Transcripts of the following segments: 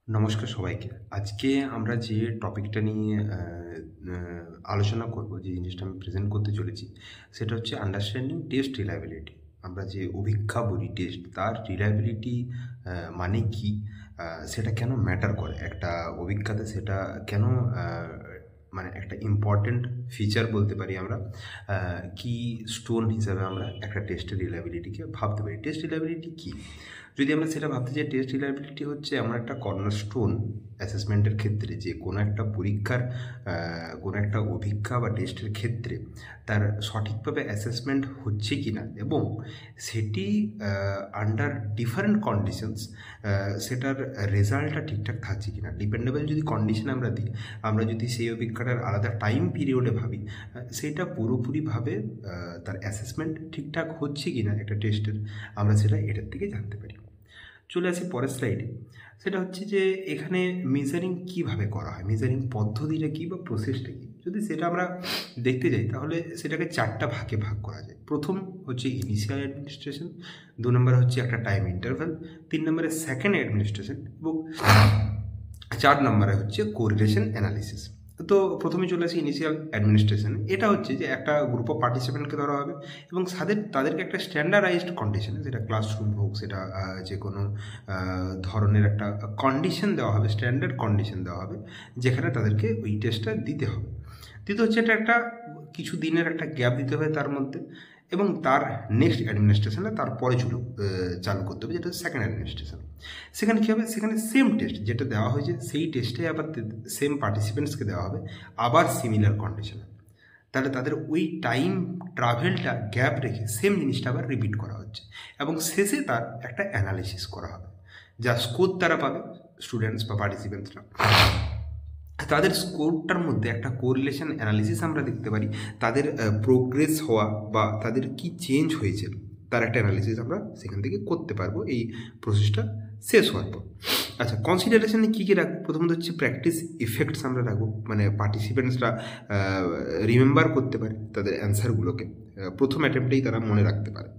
নমস্কার সবাইকে। আজকে আমরা যে টপিকটা নিয়ে আলোচনা করব, যে জিনিসটা আমি প্রেজেন্ট করতে চলেছি, সেটা হচ্ছে আন্ডারস্ট্যান্ডিং টেস্ট রিলায়েবিলিটি। আমরা যে অভিজ্ঞা বলি টেস্ট, তার রিলায়েবিলিটি মানে কি? সেটা কেন ম্যাটার করে একটা অভিজ্ঞতা, সেটা কেন মানে একটা ইম্পর্ট্যান্ট ফিচার বলতে পারি আমরা। কি স্টোন হিসাবে আমরা একটা টেস্টের রিলায়েবিলিটিকে ভাবতে পারি। টেস্ট রিলায়েবিলিটি কী? যদি আমরা সেটা ভাবতে চাই, টেস্ট রিলায়েবিলিটি হচ্ছে এমন একটা কর্নারস্টোন অ্যাসেসমেন্টের ক্ষেত্রে, যে কোনো একটা পরীক্ষার কোনো একটা অভিজ্ঞতা বা টেস্টের ক্ষেত্রে তার সঠিকভাবে অ্যাসেসমেন্ট হচ্ছে কি না, এবং সেটি আন্ডার ডিফারেন্ট কন্ডিশনস সেটার রেজাল্টটা ঠিকঠাক থাকছে কি না। ডিপেন্ডেবল যদি কন্ডিশন আমরা দিই, আমরা যদি সেই অভিজ্ঞতার আলাদা টাইম পিরিয়ডে ভাবি, সেইটা পুরোপুরিভাবে তার অ্যাসেসমেন্ট ঠিকঠাক হচ্ছে কি না একটা টেস্টের, আমরা সেটা এটার থেকে জানতে পারি। চলে আসি পরের স্লাইডে। সেটা হচ্ছে যে এখানে মেজারিং কীভাবে করা হয়, মেজারিং পদ্ধতিটা কী বা প্রসেসটা কী, যদি সেটা আমরা দেখতে যাই তাহলে সেটাকে চারটা ভাগে ভাগ করা যায়। প্রথম হচ্ছে ইনিশিয়াল অ্যাডমিনিস্ট্রেশন, 2 নম্বরে হচ্ছে একটা টাইম ইন্টারভ্যাল, 3 নম্বরে সেকেন্ড অ্যাডমিনিস্ট্রেশন, এবং 4 নম্বরে হচ্ছে কোরিলেশন অ্যানালিসিস। তো প্রথমে চলে আসি ইনিশিয়াল অ্যাডমিনিস্ট্রেশন। এটা হচ্ছে যে একটা গ্রুপ অফ পার্টিসিপেন্টকে ধরা হবে এবং তাদেরকে একটা স্ট্যান্ডার্ডাইজড কন্ডিশনে, সেটা ক্লাসরুম হোক, সেটা যে কোনো ধরনের একটা কন্ডিশন দেওয়া হবে, স্ট্যান্ডার্ড কন্ডিশন দেওয়া হবে, যেখানে তাদেরকে ওই টেস্টটা দিতে হবে। দ্বিতীয় হচ্ছে এটা একটা কিছু দিনের একটা গ্যাপ দিতে হবে তার মধ্যে, এবং তার নেক্সট অ্যাডমিনিস্ট্রেশনে তারপরে চালু করতে হবে, যেটা সেকেন্ড অ্যাডমিনিস্ট্রেশন। সেখানে কী হবে, সেখানে সেম টেস্ট যেটা দেওয়া হয়েছে সেই টেস্টে আবার সেম পার্টিসিপেন্টসকে দেওয়া হবে, আবার সিমিলার কন্ডিশনে। তাহলে তাদের ওই টাইম ট্রাভেলটা গ্যাপ রেখে সেম জিনিসটা আবার রিপিট করা হচ্ছে, এবং শেষে তার একটা অ্যানালিসিস করা হবে, যা স্কোর তারা পাবে স্টুডেন্টস বা পার্টিসিপেন্টসরা। তাদের স্কোরটার মধ্যে একটা কোরিলেশন অ্যানালিসিস আমরা দেখতে পারি, তাদের প্রোগ্রেস হওয়া বা তাদের কি চেঞ্জ হয়েছে তার একটা অ্যানালিসিস আমরা সেখান থেকে করতে পারবো এই প্রসেসটা শেষ হওয়ার পর। আচ্ছা, কনসিডারেশনে কী কী রাখবো? প্রথমত হচ্ছে প্র্যাকটিস ইফেক্টস আমরা রাখবো, মানে পার্টিসিপেন্টসরা রিমেম্বার করতে পারে তাদের অ্যান্সারগুলোকে, প্রথম অ্যাটেম্পটেই তারা মনে রাখতে পারে।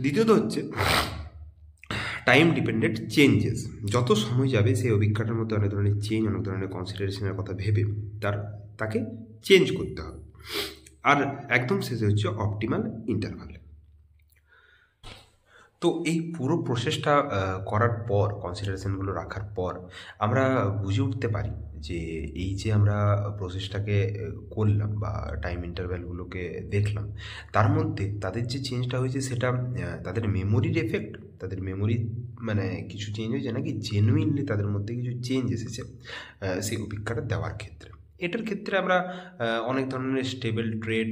দ্বিতীয়ত হচ্ছে টাইম ডিপেন্ডেন্ট চেঞ্জেস। যত সময় যাবে সেই অভিজ্ঞতার মধ্যে অনেক ধরনের চেঞ্জ, অনেক ধরনের কনসিডারেশনের কথা ভেবে তাকে চেঞ্জ করতে হবে। আর একদম শেষে হচ্ছে অপটিমাল ইন্টারভাল। তো এই পুরো প্রসেসটা করার পর, কনসিডারেশনগুলো রাখার পর, আমরা বুঝে উঠতে পারি যে এই যে আমরা প্রসেসটাকে করলাম বা টাইম ইন্টারভ্যালগুলোকে দেখলাম, তার মধ্যে তাদের যে চেঞ্জটা হয়েছে সেটা তাদের মেমোরির এফেক্ট, তাদের মেমোরি মানে কিছু চেঞ্জ হয়েছে, নাকি জেনুইনলি তাদের মধ্যে কিছু চেঞ্জ এসেছে সেই অভিজ্ঞতা দেওয়ার ক্ষেত্রে। এটার ক্ষেত্রে আমরা অনেক ধরনের স্টেবল ট্রেড,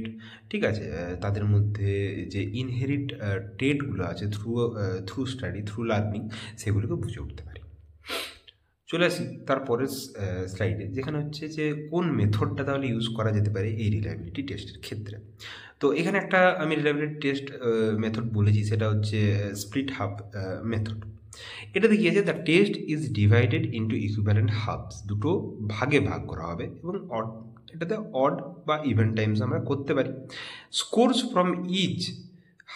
ঠিক আছে, তাদের মধ্যে যে ইনহেরিট ট্রেডগুলো আছে থ্রু স্টাডি, থ্রু লার্নিং, সেগুলোকে বুঝে উঠতে পারি। চলে আসি তারপরের স্লাইডে, যেখানে হচ্ছে যে কোন মেথডটা তাহলে ইউজ করা যেতে পারে এই রিলায়েবিলিটি টেস্টের ক্ষেত্রে। তো এখানে একটা আমি রিলায়েবিলিটি টেস্ট মেথড বলেছি, সেটা হচ্ছে স্প্লিট হাব মেথড। এটাতে কি আছে, the test is divided into equivalent hubs, দুটো ভাগে ভাগ করা হবে, এবং এটাতে অড বা ইভেন টাইমস আমরা করতে পারি। Scores from each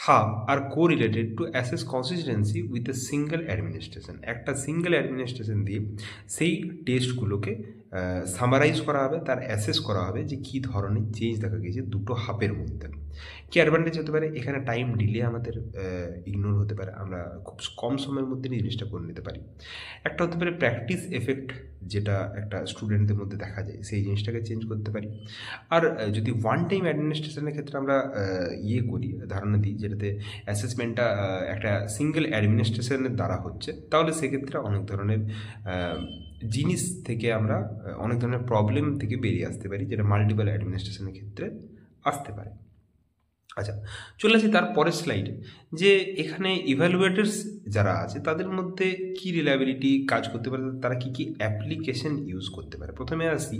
half are correlated to assess consistency with a single administration. একটা সিঙ্গেল অ্যাডমিনিস্ট্রেশন দিয়ে সেই টেস্টগুলোকে সামারাইজ করা হবে, তার অ্যাসেস করা হবে যে কী ধরনের চেঞ্জ দেখা গেছে দুটো হাবের মধ্যে। কী অ্যাডভান্টেজ হতে পারে, এখানে টাইম ডিলে আমাদের ইগনোর হতে পারে, আমরা খুব কম সময়ের মধ্যে জিনিসটা করে নিতে পারি। একটা হতে পারে প্র্যাকটিস এফেক্ট, যেটা একটা স্টুডেন্টদের মধ্যে দেখা যায়, সেই জিনিসটাকে চেঞ্জ করতে পারি। আর যদি ওয়ান টাইম অ্যাডমিনিস্ট্রেশনের ক্ষেত্রে আমরা করি, ধারণা দিই যেটাতে অ্যাসেসমেন্টটা একটা সিঙ্গেল অ্যাডমিনিস্ট্রেশনের দ্বারা হচ্ছে, তাহলে সেক্ষেত্রে অনেক ধরনের জিনিস থেকে আমরা অনেক ধরনের প্রবলেম থেকে বেরিয়ে আসতে পারি, যেটা মাল্টিপল অ্যাডমিনিস্ট্রেশনের ক্ষেত্রে আসতে পারে। আচ্ছা, চলে আসি তার পরের স্লাইডে, যে এখানে ইভ্যালুয়েটার্স যারা আছে তাদের মধ্যে কি রিলায়েবিলিটি কাজ করতে পারে, তারা কি কি অ্যাপ্লিকেশন ইউজ করতে পারে। প্রথমে আসি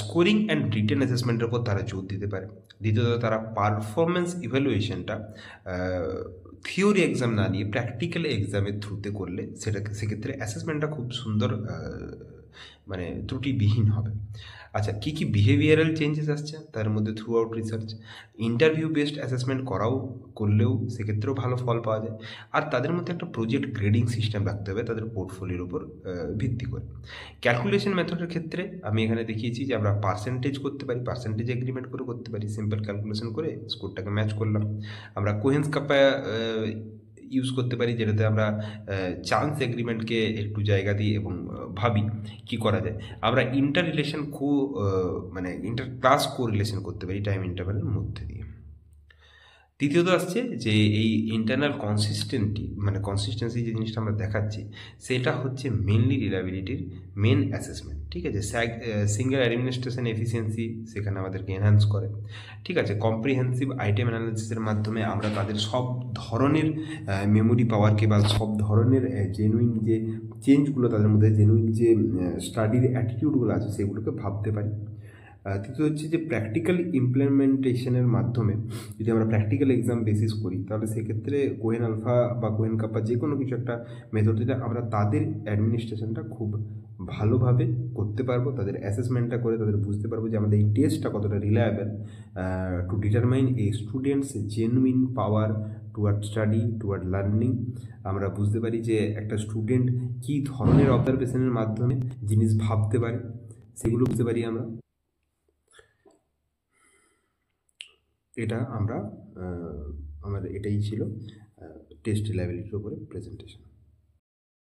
স্কোরিং অ্যান্ড রিটেন অ্যাসেসমেন্টের উপর তারা জোর দিতে পারে। দ্বিতীয়ত তারা পারফরমেন্স ইভ্যালুয়েশনটা থিওরি এক্সাম না নিয়ে প্র্যাকটিক্যাল এক্সামের থ্রুতে করলে সেক্ষেত্রে অ্যাসেসমেন্টটা খুব সুন্দর মানে ত্রুটিবিহীন হবে। আচ্ছা, কী কী বিহেভিয়ারাল চেঞ্জেস আসছে তার মধ্যে through out research, interview based assessment করলেও সেক্ষেত্রেও ভালো ফল পাওয়া যায়। আর তাদের মধ্যে একটা প্রজেক্ট গ্রেডিং সিস্টেম রাখতে হবে তাদের পোর্টফোলিওর উপর ভিত্তি করে। ক্যালকুলেশন মেথডের ক্ষেত্রে আমি এখানে দেখিয়েছি যে আমরা পার্সেন্টেজ করতে পারি, পার্সেন্টেজ এগ্রিমেন্ট করে করতে পারি, সিম্পল ক্যালকুলেশন করে স্কোরটাকে ম্যাচ করলাম। আমরা কোহেন্স কাপা ইউজ করতে পারি, যেটাতে আমরা চান্স এগ্রিমেন্টকে একটু জায়গা দিই এবং ভাবি কি করা যায়। আমরা ইন্টার রিলেশন মানে ইন্টার ক্লাস কো রিলেশন করতে পারি টাইম ইন্টারভ্যালের মধ্যে দিয়ে। তৃতীয়ত আসছে যে এই ইন্টারনাল কনসিস্টেন্সি যে জিনিসটা আমরা দেখাচ্ছি, সেটা হচ্ছে মেনলি রিলায়েবিলিটির মেন অ্যাসেসমেন্ট। ঠিক আছে, সিঙ্গেল অ্যাডমিনিস্ট্রেশন এফিসিয়েন্সি সেখানে আমাদেরকে এনহ্যান্স করে। ঠিক আছে, কম্প্রিহেন্সিভ আইটেম অ্যানালিসিসের মাধ্যমে আমরা তাদের সব ধরনের মেমোরি পাওয়ারকে বা সব ধরনের জেনুইন যে চেঞ্জগুলো তাদের মধ্যে, জেনুইন যে স্টাডির অ্যাটিটিউডগুলো আছে সেগুলোকে ভাবতে পারি। তৃতীয় হচ্ছে যে প্র্যাকটিক্যাল ইমপ্লিমেন্টেশনের মাধ্যমে যদি আমরা প্র্যাকটিক্যাল এক্সাম বেসিস করি, তাহলে সেক্ষেত্রে কোহেন আলফা বা কোহেন কাপা যে কোনো কিছু একটা মেথড দিলে আমরা তাদের অ্যাডমিনিস্ট্রেশনটা খুব ভালোভাবে করতে পারবো, তাদের অ্যাসেসমেন্টটা করে তাদের বুঝতে পারবো যে আমাদের এই টেস্টটা কতটা reliable to determine A students genuine power toward study, toward learning. আমরা বুঝতে পারি যে একটা স্টুডেন্ট কী ধরনের অবজারভেশনের মাধ্যমে জিনিস ভাবতে পারে, সেগুলো বুঝতে পারি আমরা। এটা আমরা আমাদের এটাই ছিল টেস্ট রিলায়েবিলিটির উপরে প্রেজেন্টেশন।